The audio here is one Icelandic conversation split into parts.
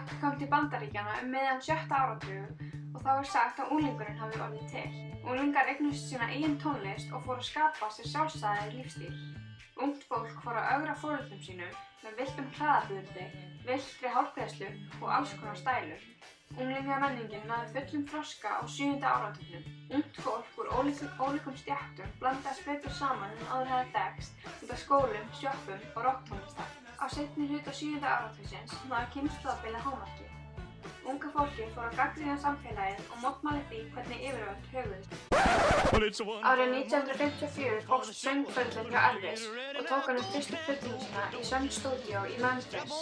Rock kom til Bandaríkjanna miðjan 7. áratug og þá sagt að unglingurinn hafi orðið til. Unglingar eignuðust sína eigin tónlist og fóru að skapa sér sjálfstæðari lífstíl. Ungt fólk fór að ögra foreldrum sínum með villtum klæðaburði, villtri hárgreiðslu og alls konar stælum. Unglingamenningin náði fullum þroska á 7. áratugnum. Ungt fólk úr ólíkum stéttum blandaðist betur saman en áður hafði þekkst út af skólum, sjoppum og rokktónlistar. Á seinni hluta 7. áratugsins náði kynslóðabilið hámarki. Unga fólkið fór að gagnrýna samfélagið og mótmæla því hvernig yfirvöld höguðu. Árið 1954 hófst söngferillinn hjá Elvis og tók hann upp fyrstu plötuna sína í Sun Studio í Memphis.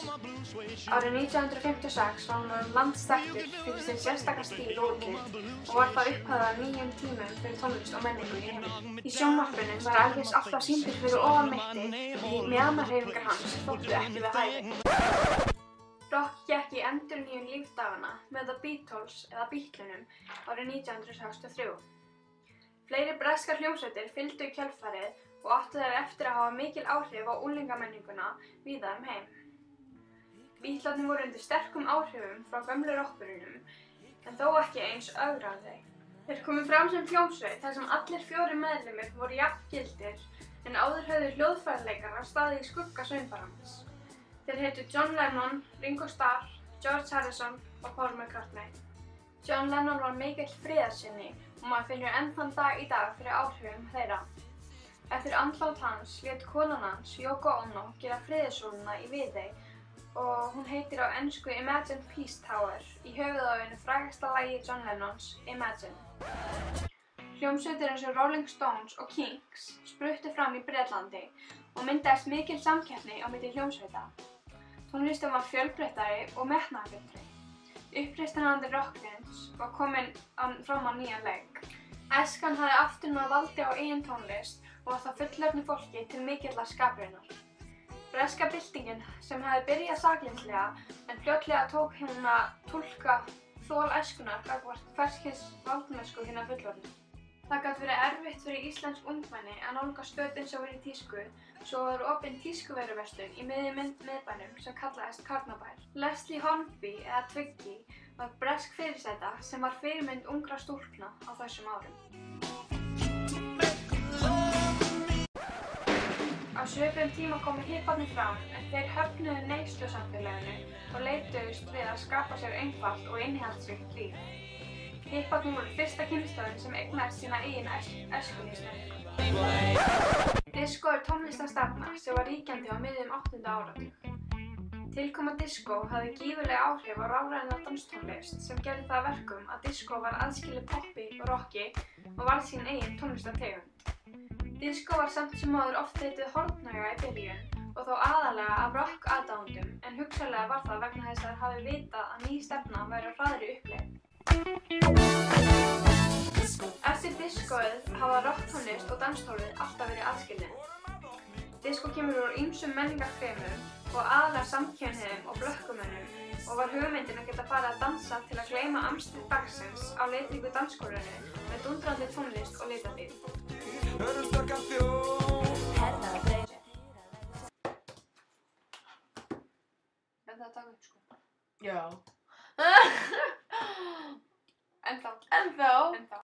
Árið 1956 var hann landsþekktur fyrir sinn sérstaka stíl og útlit og var það upphafið að nýjum tímum fyrir tónlist og menningu í heiminum. Í sjónvarpinu var Elvis alltaf sýndur fyrir ofan mitti því mjaðmahreyfingar hans þóttu ekki við hæfi. Rock gekk í endurnýjun lífdagana með The Beatles eða Beatlunum árið 1963. Fleiri breskar hljómsveitir fylgdu í kjölfarið og áttu þær eftir að hafa mikil áhrif á unglingamenninguna víða heim. Beatlarnir voru undir sterkum áhrifum frá gömlu rockbyrjunum en þó ekki eins ögrandi. Þeir komu fram sem hljómsveit þar sem allir 4 meðlimir voru jafngildir en áður höfðu hljóðfæraleikarar staðið í skugga söngvarans. Þeir hétu John Lennon, Ringo Starr, George Harrison og Paul McCartney. John Lennon var mikill friðarsinni og maður finnur enn þann dag í dag fyrir áhrifum þeirra. Eftir andlát hans lét konan hans, Yoko Ono, gera friðarsúluna í Viðey og hún heitir á ensku Imagine Peace Tower í höfuðið á einu frægasta lagi John Lennons, Imagine. Hljómsveitir eins og Rolling Stones og Kinks spruttu fram í Bretlandi og myndaðist mikil samkeppni á milli hljómsveita. Tónlistin var fjölbreyttari og metnaðarfyllri. Uppreisnarandi rockins var komin fram á nýjan leik. Æskan hafði aftur náð valdi á eigin tónlist og var það fullorðnu fólki til mikillar skapreinar. Breska byltingin sem hafði byrjað sakleysislega en fljótlega tók hún að túlka þol æskunnar gagnvart hvers kyns valdamennsku hinna fullorðnu. Það gat verið erfitt fyrir íslensk ungmenni að nálgast föt eins og verið í tísku, svo var opin tískuvöruverslun í miðjum miðbænum sem kallaðist Karnabær. Leslie Hornby eða Twiggy var bresk fyrirsæta sem var fyrirmynd ungra stúlkna á þessum árum. Á svipuðum tíma komu hipparnir fram en þeir höfnuðu neyslusamfélaginu og leituðust við að skapa sér einfalt og innihaldsríkt líf. Hipparnir voru fyrsta kynslóðin sem eignaðist sína eigin æskulýðsmenningu. Disko er tónlistarstefna sem var ríkjandi á miðjum 8. áratug. Tilkoma disko hafði gífurleg áhrif á rafræna danstónlist sem gerði það að verkum að disko var aðskilið poppi og rocki og varð sín eigin tónlistartegund. Disko var samt sem áður oft heitið hornauga í byrjun og þó aðallega af rock-aðdáendum en hugsanlega var það vegna þess að þær hafi vitað að ný stefna væri á hraðri uppleið. Eftir diskoið hafa rocktónlist og danstónlist alltaf verið aðskilin. Disko kemur úr ýmsum menningarfremum og aðallega samkynhneigðum og blökkumönnum og var hugmyndin að geta farið að dansa til að gleyma amstri dagsins á litríku dansgólfinu með dúndrandi tónlist og litadýrð. Er það að taka upp sko? Já. Ennþá.